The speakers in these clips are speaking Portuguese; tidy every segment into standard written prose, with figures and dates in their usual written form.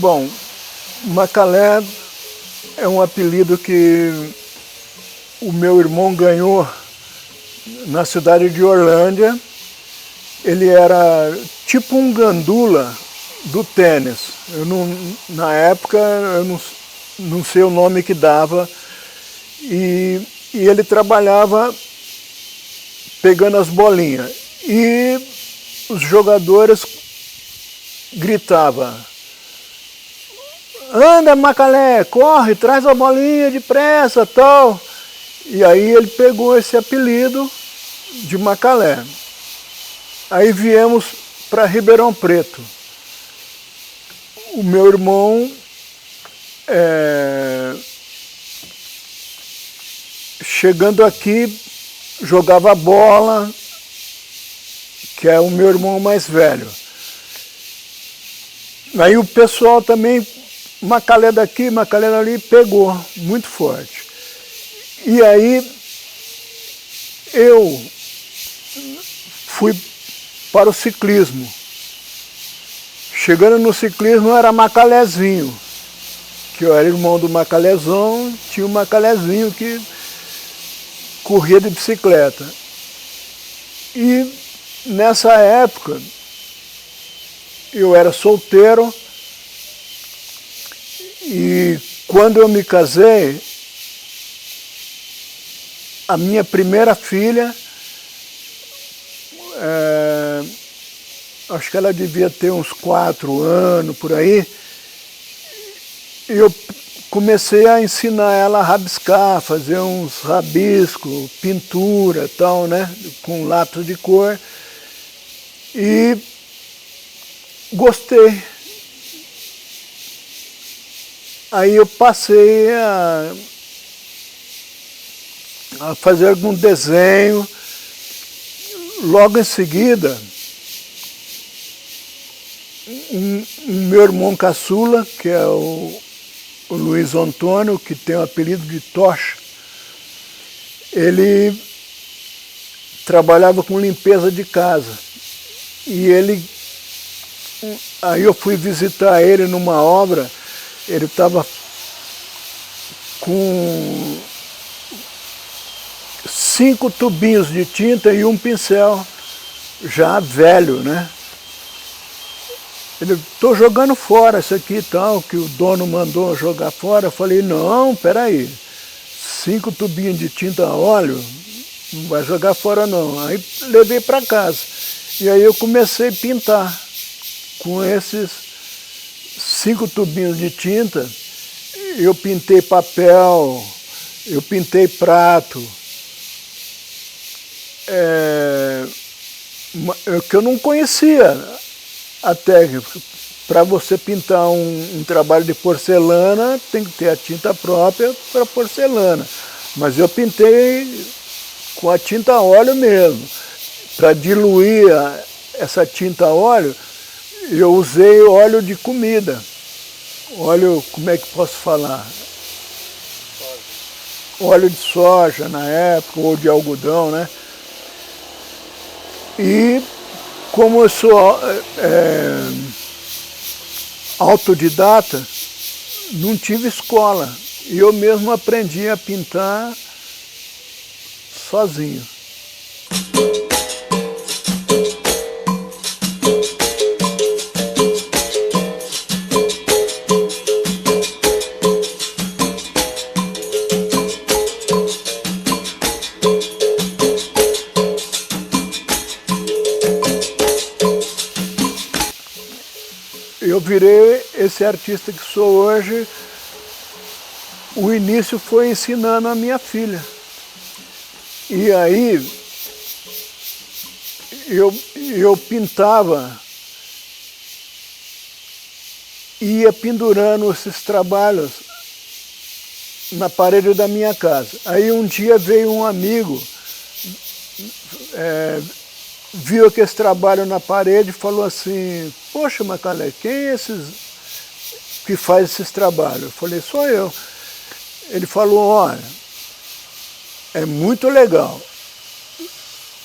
Bom, Macalé é um apelido que o meu irmão ganhou na cidade de Orlândia. Ele era tipo um gandula do tênis. Na época eu não sei o nome que dava. E ele trabalhava pegando as bolinhas. E os jogadores gritavam: anda, Macalé, corre, traz a bolinha depressa, tal. E aí ele pegou esse apelido de Macalé. Aí viemos para Ribeirão Preto. O meu irmão chegando aqui jogava bola, que é o meu irmão mais velho. Aí o pessoal também, Macalé daqui, Macalé dali, pegou muito forte. E aí eu fui para o ciclismo. Chegando no ciclismo eu era Macalézinho, que eu era irmão do Macalézão, tinha um Macalézinho que corria de bicicleta. E nessa época eu era solteiro e quando eu me casei, a minha primeira filha, acho que ela devia ter uns 4 anos, por aí, e eu comecei a ensinar ela a rabiscar, fazer uns rabiscos, pintura e tal, né, com lápis de cor, e gostei. Aí eu passei a fazer algum desenho. Logo em seguida, meu irmão caçula, que é o Luiz Antônio, que tem o apelido de Tocha, ele trabalhava com limpeza de casa. E aí eu fui visitar ele numa obra, ele estava com 5 tubinhos de tinta e um pincel, já velho, né? Ele, tô jogando fora isso aqui e tal, que o dono mandou jogar fora. Eu falei, não, peraí, 5 tubinhos de tinta a óleo, não vai jogar fora não. Aí levei para casa. E aí eu comecei a pintar com esses 5 tubinhos de tinta. Eu pintei papel, eu pintei prato, que eu não conhecia a técnica. Para você pintar um trabalho de porcelana, tem que ter a tinta própria para porcelana. Mas eu pintei com a tinta a óleo mesmo. Para diluir essa tinta a óleo, eu usei óleo de comida. Óleo, como é que posso falar? Óleo de soja na época, ou de algodão, né? E como eu sou autodidata, não tive escola. E eu mesmo aprendi a pintar sozinho. Eu virei esse artista que sou hoje. O início foi ensinando a minha filha. E aí eu pintava, ia pendurando esses trabalhos na parede da minha casa. Aí um dia veio um amigo, viu aquele trabalho na parede e falou assim, poxa, Macalé, quem é esses que faz esses trabalhos? Eu falei, sou eu. Ele falou, olha, é muito legal.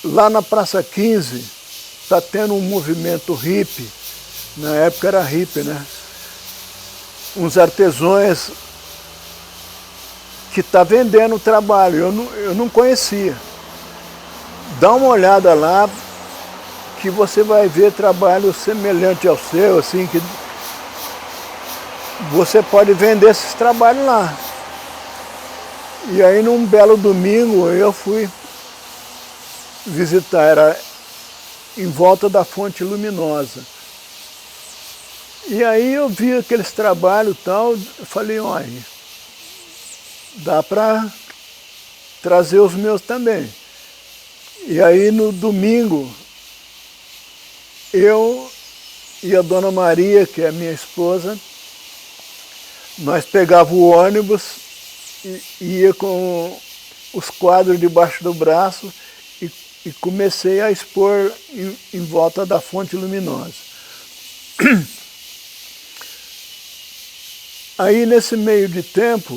Lá na Praça 15 está tendo um movimento hippie, na época era hippie, né? uns artesãos que tá vendendo o trabalho, eu não conhecia. Dá uma olhada lá que você vai ver trabalho semelhante ao seu, assim, que você pode vender esses trabalhos lá. E aí num belo domingo eu fui visitar, era em volta da Fonte Luminosa. E aí eu vi aqueles trabalhos e tal, eu falei, olha, dá para trazer os meus também. E aí no domingo, eu e a Dona Maria, que é minha esposa, nós pegávamos o ônibus e ia com os quadros debaixo do braço e comecei a expor em volta da Fonte Luminosa. Aí nesse meio de tempo,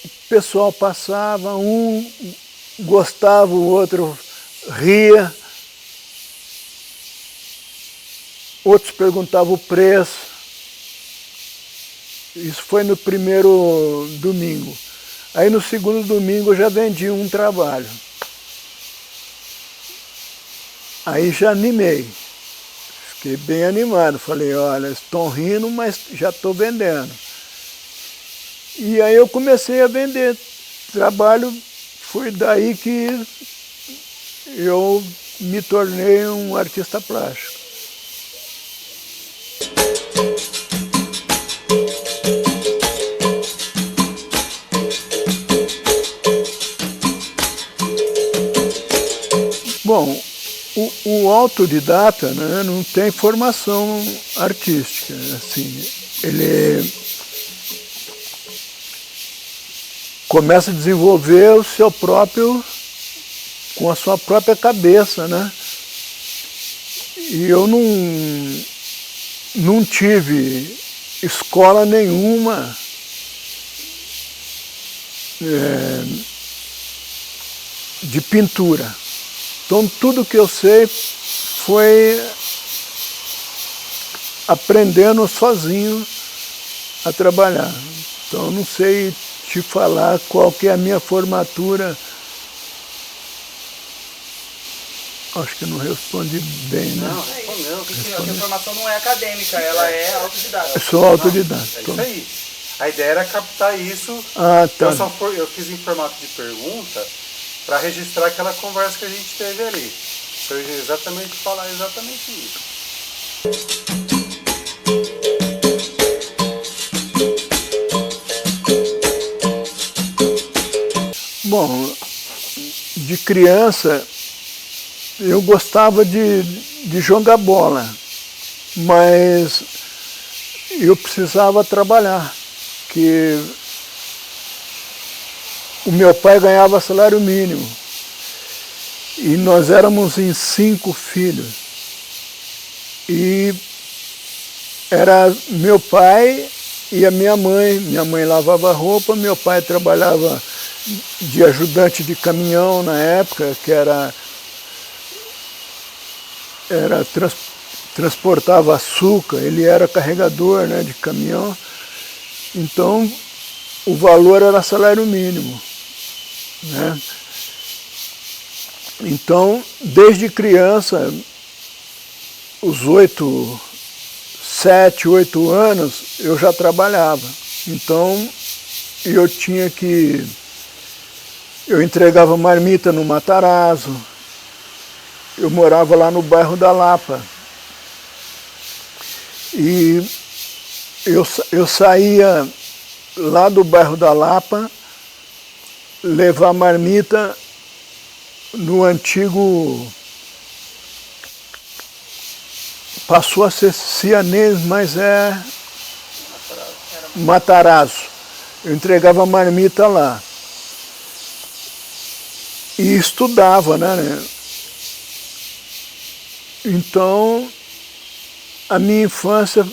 o pessoal passava, um gostava, o outro ria, outros perguntavam o preço. Isso foi no primeiro domingo. Aí no segundo domingo eu já vendi um trabalho. Aí já animei. Fiquei bem animado. Falei, olha, estão rindo, mas já estou vendendo. E aí eu comecei a vender trabalho. Foi daí que eu me tornei um artista plástico. Bom, o autodidata, né, não tem formação artística, assim, ele começa a desenvolver o seu próprio, com a sua própria cabeça, né? E eu não tive escola nenhuma de pintura. Então tudo que eu sei foi aprendendo sozinho a trabalhar. Então eu não sei te falar qual que é a minha formatura. Acho que não respondi bem, né? Não, respondeu. A sua formação não é acadêmica, ela é autodidata. Eu sou autodidata. É isso aí. A ideia era captar isso. Ah, tá. Eu fiz em formato de pergunta para registrar aquela conversa que a gente teve ali. Para eu exatamente falar exatamente isso. Bom, de criança eu gostava de jogar bola, mas eu precisava trabalhar, porque o meu pai ganhava salário mínimo e nós éramos em 5 filhos. E era meu pai e a minha mãe. Minha mãe lavava roupa, meu pai trabalhava de ajudante de caminhão na época, que transportava açúcar, ele era carregador, né, de caminhão. Então o valor era salário mínimo, né? Então, desde criança, os 7, 8 anos, eu já trabalhava. Então, eu entregava marmita no Matarazzo, eu morava lá no bairro da Lapa. E eu saía lá do bairro da Lapa, levar marmita no antigo, passou a ser Cianês, mas é Matarazzo. Eu entregava marmita lá. E estudava, né? Então, a minha infância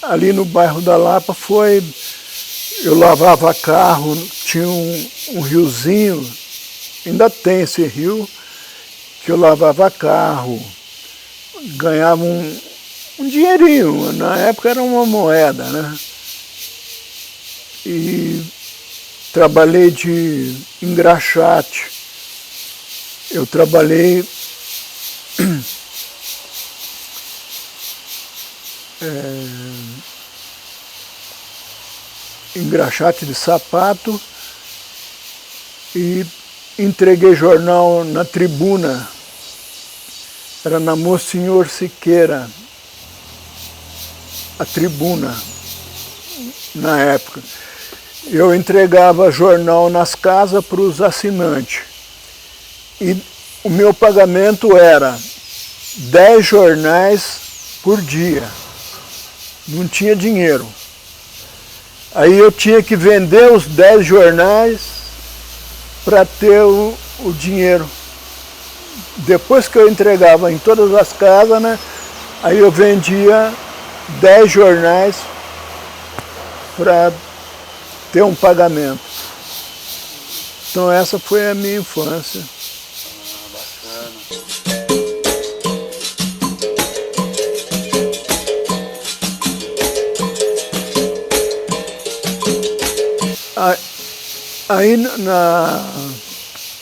ali no bairro da Lapa foi, eu lavava carro, tinha um riozinho, ainda tem esse rio, que eu lavava carro, ganhava um dinheirinho, na época era uma moeda, né? E trabalhei de engraxate. Eu trabalhei engraxate de sapato e entreguei jornal na Tribuna. Era na Monsenhor Siqueira, a Tribuna, na época. Eu entregava jornal nas casas para os assinantes. E o meu pagamento era 10 jornais por dia. Não tinha dinheiro. Aí eu tinha que vender os 10 jornais para ter o dinheiro. Depois que eu entregava em todas as casas, né, aí eu vendia 10 jornais para ter um pagamento. Então essa foi a minha infância. Aí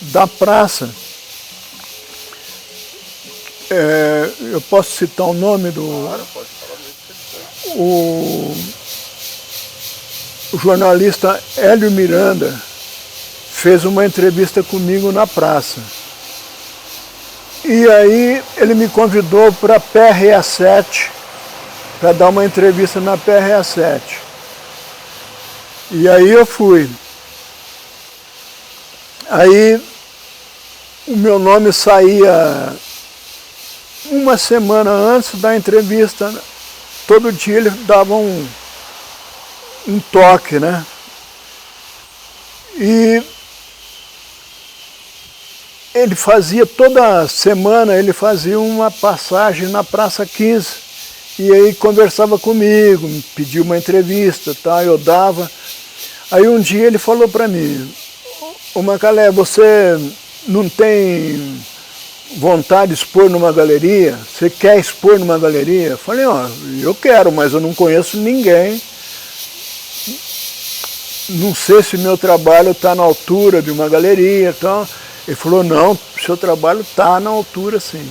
da praça, eu posso citar o nome do... Claro, pode falar do jeito que você quiser. O jornalista Hélio Miranda fez uma entrevista comigo na praça. E aí ele me convidou para a PRA7, para dar uma entrevista na PRA7. E aí eu fui. Aí o meu nome saía uma semana antes da entrevista. Todo dia ele dava um toque, né? E ele fazia, toda semana ele fazia uma passagem na Praça 15. E aí conversava comigo, me pediu uma entrevista, tá? Eu dava. Aí um dia ele falou para mim: ô Macalé, você não tem vontade de expor numa galeria? Você quer expor numa galeria? Eu falei: ó, eu quero, mas eu não conheço ninguém. Não sei se meu trabalho está na altura de uma galeria. Então, ele falou: não, seu trabalho está na altura, sim.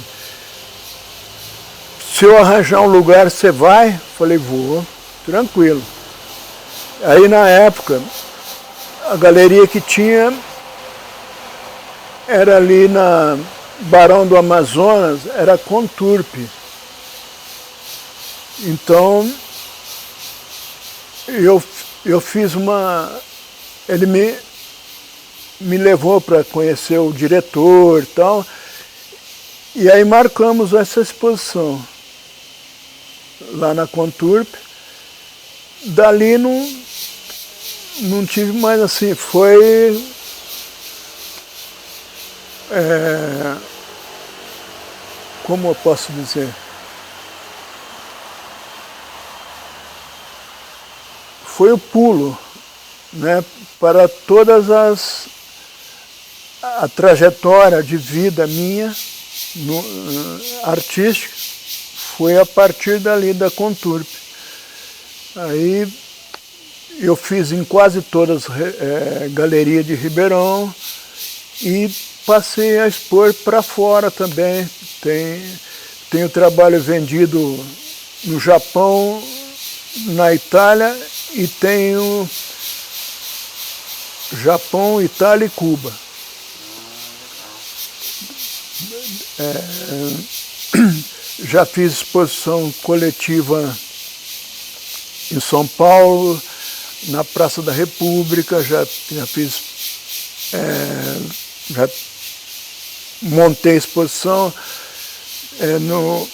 Se eu arranjar um lugar, você vai? Eu falei: vou, tranquilo. Aí na época, a galeria que tinha era ali na Barão do Amazonas, era Conturp. Então, eu fiz uma... Ele me levou para conhecer o diretor e tal, e aí marcamos essa exposição lá na Conturp. Dali não tive mais assim, foi... como eu posso dizer? Foi o pulo, né, para todas a trajetória de vida minha, artística, foi a partir dali da Conturp. Aí eu fiz em quase todas as galerias de Ribeirão e passei a expor para fora também. Tenho trabalho vendido no Japão, na Itália, e tenho Japão, Itália e Cuba. Já fiz exposição coletiva em São Paulo, na Praça da República, já fiz, já montei exposição no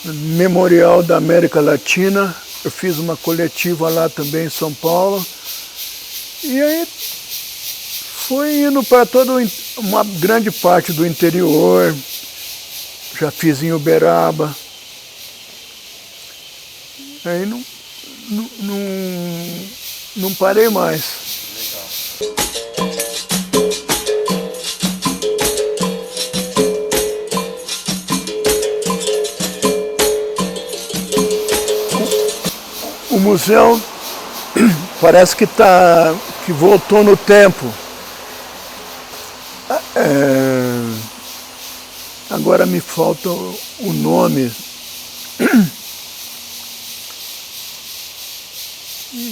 Memorial da América Latina. Eu fiz uma coletiva lá também em São Paulo. E aí fui indo para uma grande parte do interior. Já fiz em Uberaba. Aí não parei mais. Legal. museu parece que voltou no tempo. Agora me falta o nome.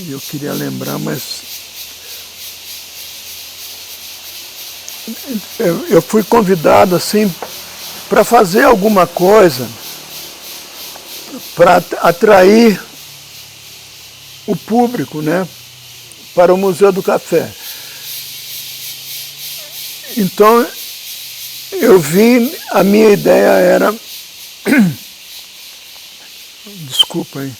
Eu queria lembrar, mas eu fui convidado assim para fazer alguma coisa para atrair o público, né, para o Museu do Café. Então eu vim, a minha ideia era, desculpa aí,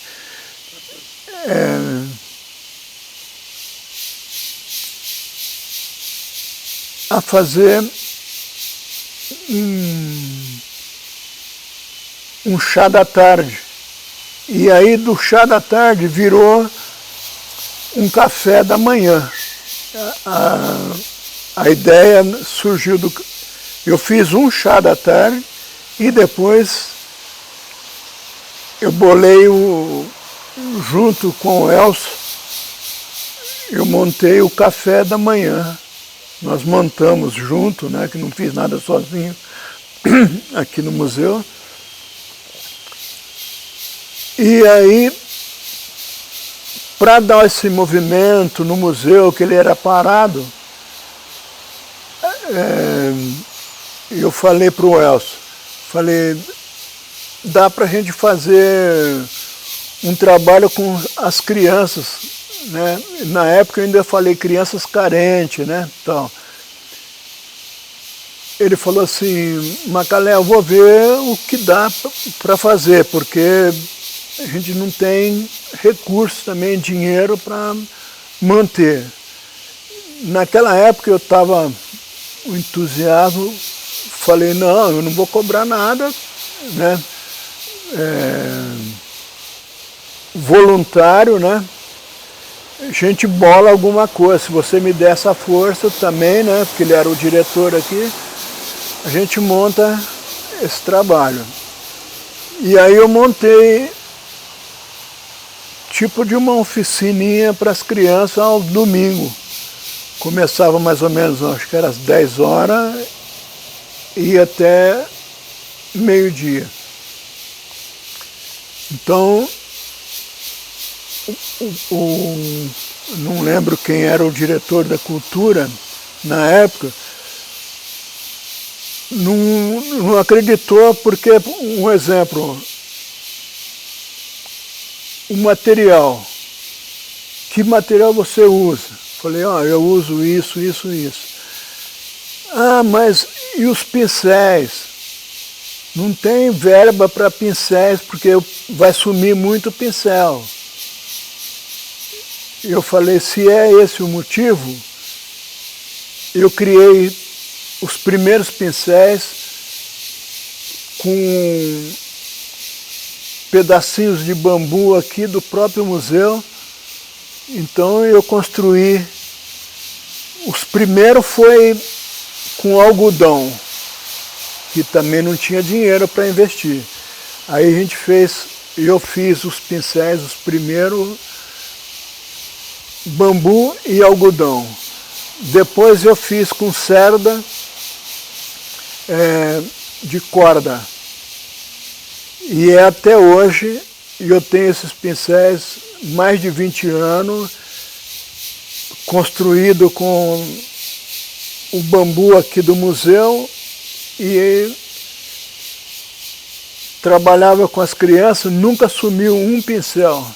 a fazer um chá da tarde. E aí do chá da tarde virou um café da manhã. A ideia surgiu eu fiz um chá da tarde e depois eu bolei junto com o Elcio, eu montei o café da manhã. Nós montamos junto, né, que não fiz nada sozinho aqui no museu. E aí, para dar esse movimento no museu, que ele era parado, eu falei para o Elcio, dá para a gente fazer um trabalho com as crianças, né? Na época eu ainda falei crianças carentes, né? Então, ele falou assim, Macalé, eu vou ver o que dá para fazer, porque a gente não tem recursos também, dinheiro para manter. Naquela época eu estava um entusiasmo, falei, não, eu não vou cobrar nada, né? Voluntário, né? A gente bola alguma coisa, se você me der essa força também, né? Porque ele era o diretor aqui, a gente monta esse trabalho. E aí eu montei tipo de uma oficininha para as crianças ao domingo. Começava mais ou menos, acho que era às 10 horas e ia até meio-dia. Então, não lembro quem era o diretor da cultura na época, não acreditou porque, um exemplo, o material. Que material você usa? Falei, eu uso isso, isso, isso. Ah, mas e os pincéis? Não tem verba para pincéis, porque vai sumir muito pincel. Eu falei, se é esse o motivo, eu criei os primeiros pincéis com pedacinhos de bambu aqui do próprio museu. Então eu construí, os primeiros foi com algodão, que também não tinha dinheiro para investir. Aí a gente eu fiz os pincéis, os primeiros, bambu e algodão. Depois eu fiz com cerda de corda. E até hoje eu tenho esses pincéis, mais de 20 anos, construído com o bambu aqui do museu e trabalhava com as crianças, nunca sumiu um pincel.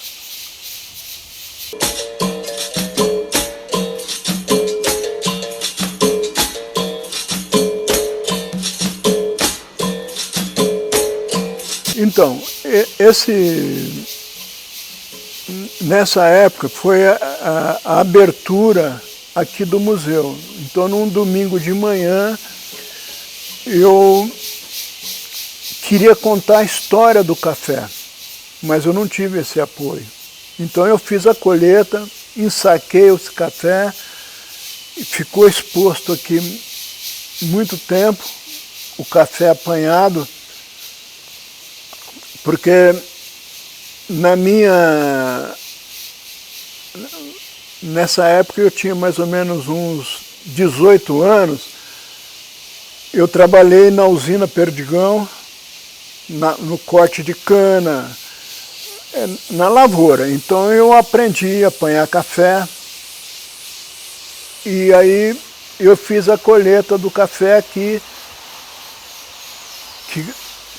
Então, nessa época foi a abertura aqui do museu. Então, num domingo de manhã, eu queria contar a história do café, mas eu não tive esse apoio. Então eu fiz a colheita, ensaquei esse café, e ficou exposto aqui muito tempo, o café apanhado, porque na minha nessa época eu tinha mais ou menos uns 18 anos, eu trabalhei na usina Perdigão, no corte de cana, na lavoura. Então eu aprendi a apanhar café e aí eu fiz a colheita do café aqui,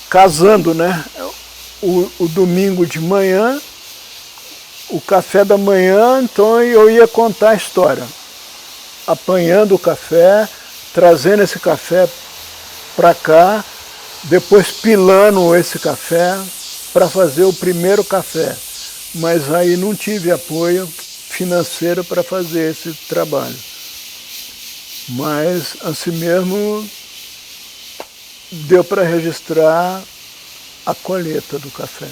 casando, né? O domingo de manhã, o café da manhã, então eu ia contar a história, apanhando o café, trazendo esse café para cá, depois pilando esse café para fazer o primeiro café. Mas aí não tive apoio financeiro para fazer esse trabalho. Mas assim mesmo deu para registrar a colheita do café.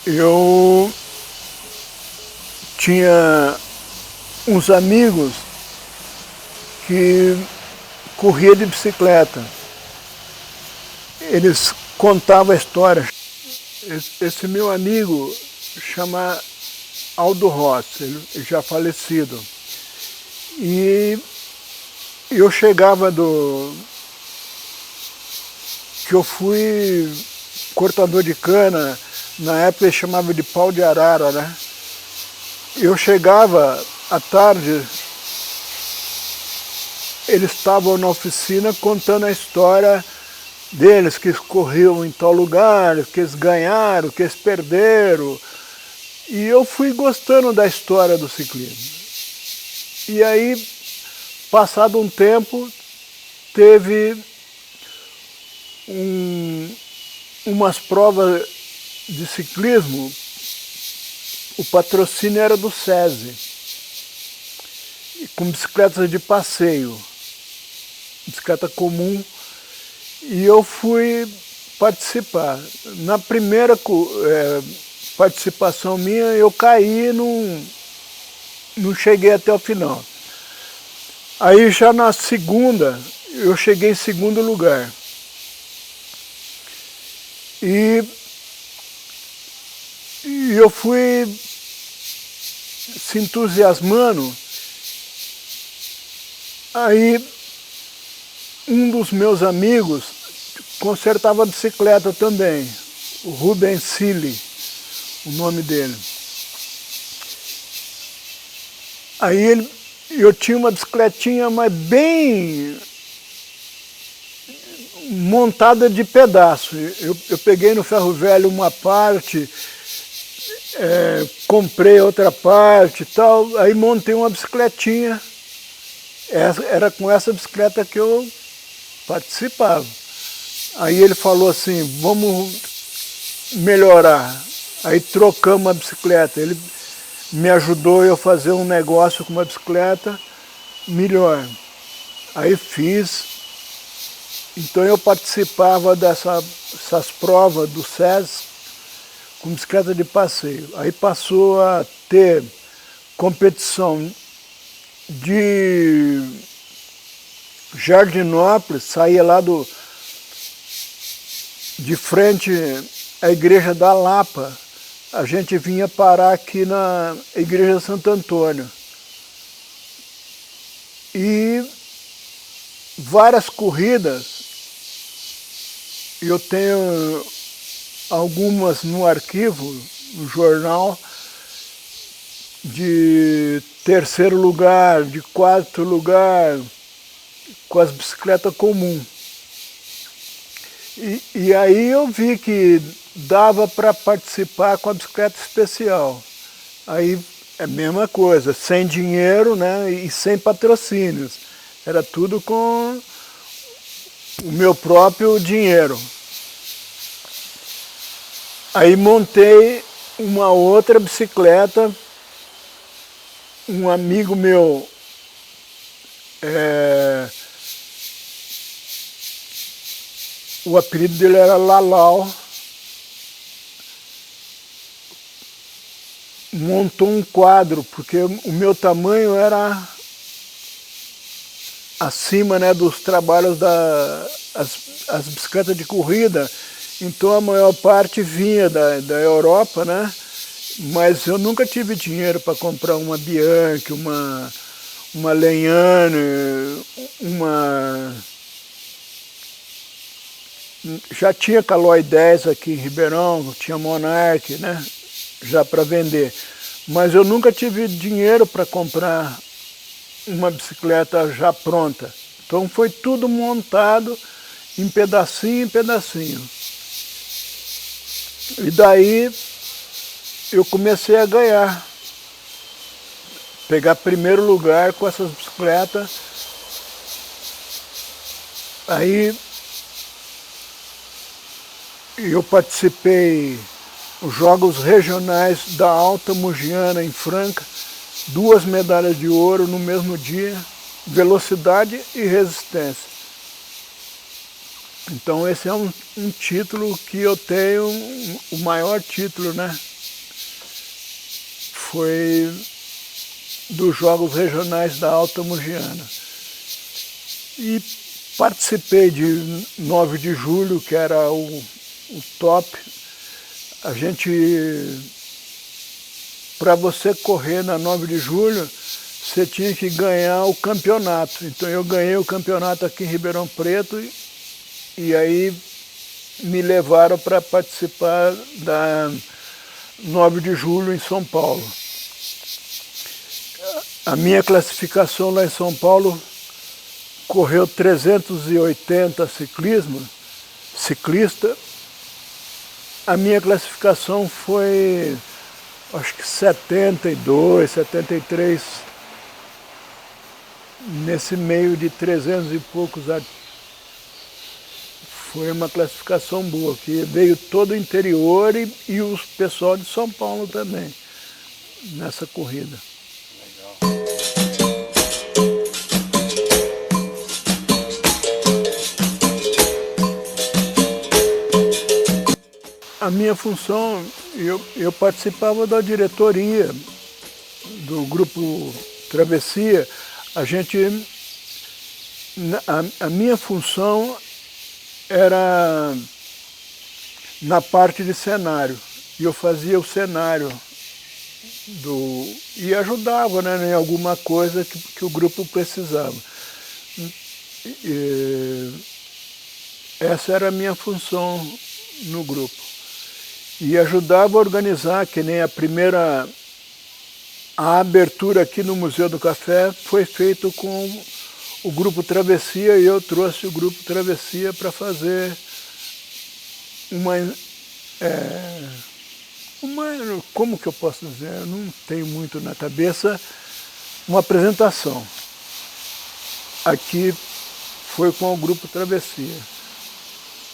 Eu tinha uns amigos que corriam de bicicleta. Eles contavam a história. Esse meu amigo chama Aldo Rossi, ele já falecido. E eu chegava que eu fui cortador de cana, na época eles chamavam de pau de arara, né? Eu chegava à tarde, eles estavam na oficina contando a história deles, que eles corriam em tal lugar, que eles ganharam, que eles perderam. E eu fui gostando da história do ciclismo. E aí, passado um tempo, teve umas provas de ciclismo, o patrocínio era do SESI, com bicicletas de passeio, bicicleta comum, e eu fui participar. Na primeira participação minha, eu caí, não cheguei até o final. Aí já na segunda, eu cheguei em segundo lugar. E eu fui se entusiasmando. Aí um dos meus amigos consertava bicicleta também, o Rubens Cili, o nome dele. Aí eu tinha uma bicicletinha, mas bem montada de pedaço. Eu peguei no ferro velho uma parte, comprei outra parte e tal, aí montei uma bicicletinha. Era com essa bicicleta que eu participava. Aí ele falou assim, vamos melhorar. Aí trocamos a bicicleta. Ele me ajudou a fazer um negócio com uma bicicleta melhor. Aí fiz. Então eu participava dessas provas do SESC com bicicleta de passeio. Aí passou a ter competição de Jardinópolis, saía lá de frente à igreja da Lapa. A gente vinha parar aqui na igreja Santo Antônio. E várias corridas, eu tenho algumas no arquivo, no jornal, de terceiro lugar, de quarto lugar, com as bicicletas comuns. E aí eu vi que dava para participar com a bicicleta especial. Aí é a mesma coisa, sem dinheiro, né, e sem patrocínios. Era tudo com o meu próprio dinheiro. Aí montei uma outra bicicleta. Um amigo meu o apelido dele era Lalau, montou um quadro, porque o meu tamanho era acima, né, dos trabalhos as bicicletas de corrida. Então a maior parte vinha da Europa, né? Mas eu nunca tive dinheiro para comprar uma Bianchi, uma Lenhane, já tinha Caloi 10 aqui em Ribeirão, tinha Monarch, né? Já para vender. Mas eu nunca tive dinheiro para comprar uma bicicleta já pronta. Então foi tudo montado em pedacinho. E daí eu comecei a ganhar. Pegar primeiro lugar com essas bicicletas. Aí eu participei dos Jogos Regionais da Alta Mogiana em Franca, 2 medalhas de ouro no mesmo dia, velocidade e resistência. Então esse é um título que eu tenho, o maior título, né? Foi dos Jogos Regionais da Alta Mogiana. E participei de 9 de julho, que era o top. A gente, para você correr na 9 de julho, você tinha que ganhar o campeonato. Então eu ganhei o campeonato aqui em Ribeirão Preto e aí me levaram para participar da 9 de julho em São Paulo. A minha classificação lá em São Paulo correu 380 ciclista. A minha classificação foi, acho que 72, 73, nesse meio de 300 e poucos. Foi uma classificação boa, que veio todo o interior e os pessoal de São Paulo também, nessa corrida. A minha função, eu participava da diretoria do grupo Travessia. A minha função era na parte de cenário. E eu fazia o cenário e ajudava, né, em alguma coisa que o grupo precisava. Essa era a minha função no grupo. E ajudava a organizar, que nem a abertura aqui no Museu do Café foi feito com o Grupo Travessia, e eu trouxe o Grupo Travessia para fazer como que eu posso dizer, eu não tenho muito na cabeça, uma apresentação. Aqui foi com o Grupo Travessia.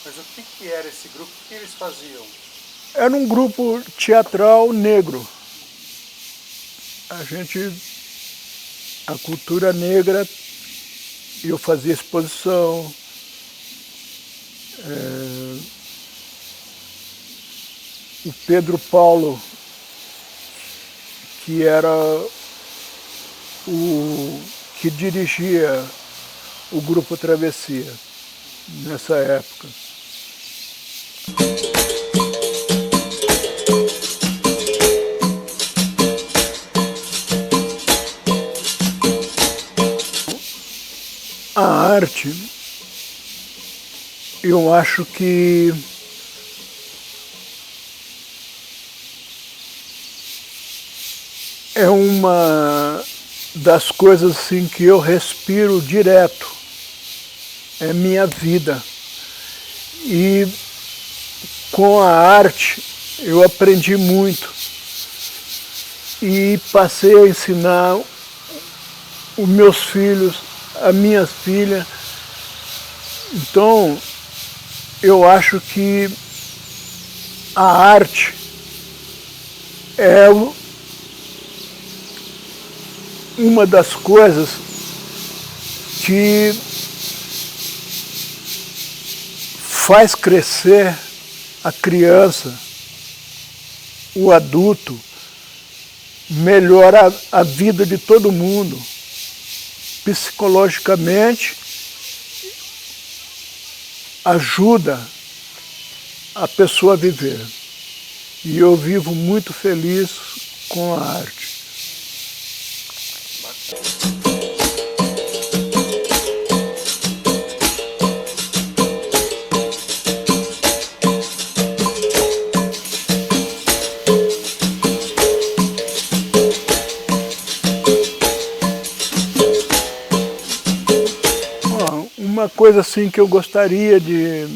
Mas o que era esse grupo? O que eles faziam? Era um grupo teatral negro. A cultura negra, eu fazia exposição, o Pedro Paulo, que era o que dirigia o Grupo Travessia nessa época. A arte, eu acho que é uma das coisas assim que eu respiro direto, é minha vida. E com a arte eu aprendi muito e passei a ensinar os meus filhos, a minha filha. Então, eu acho que a arte é uma das coisas que faz crescer a criança, o adulto, melhora a vida de todo mundo. psicologicamente ajuda a pessoa a viver. E eu vivo muito feliz com a arte. Uma coisa assim que eu gostaria de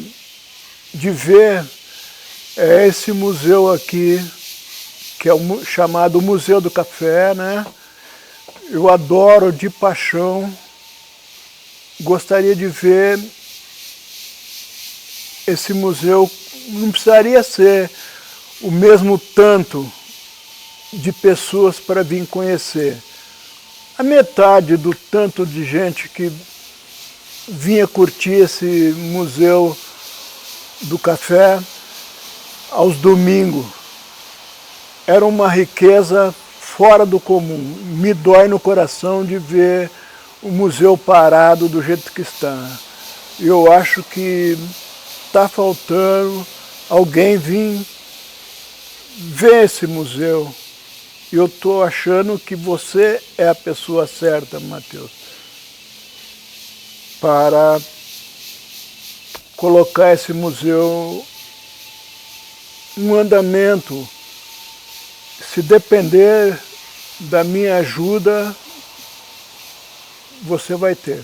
ver é esse museu aqui, que é o chamado Museu do Café, né? Eu adoro de paixão, gostaria de ver esse museu, não precisaria ser o mesmo tanto de pessoas para vir conhecer. A metade do tanto de gente que vinha curtir esse Museu do Café aos domingos. Era uma riqueza fora do comum. Me dói no coração de ver o museu parado do jeito que está. Eu acho que está faltando alguém vir ver esse museu. Eu estou achando que você é a pessoa certa, Matheus, para colocar esse museu em andamento. Se depender da minha ajuda, você vai ter.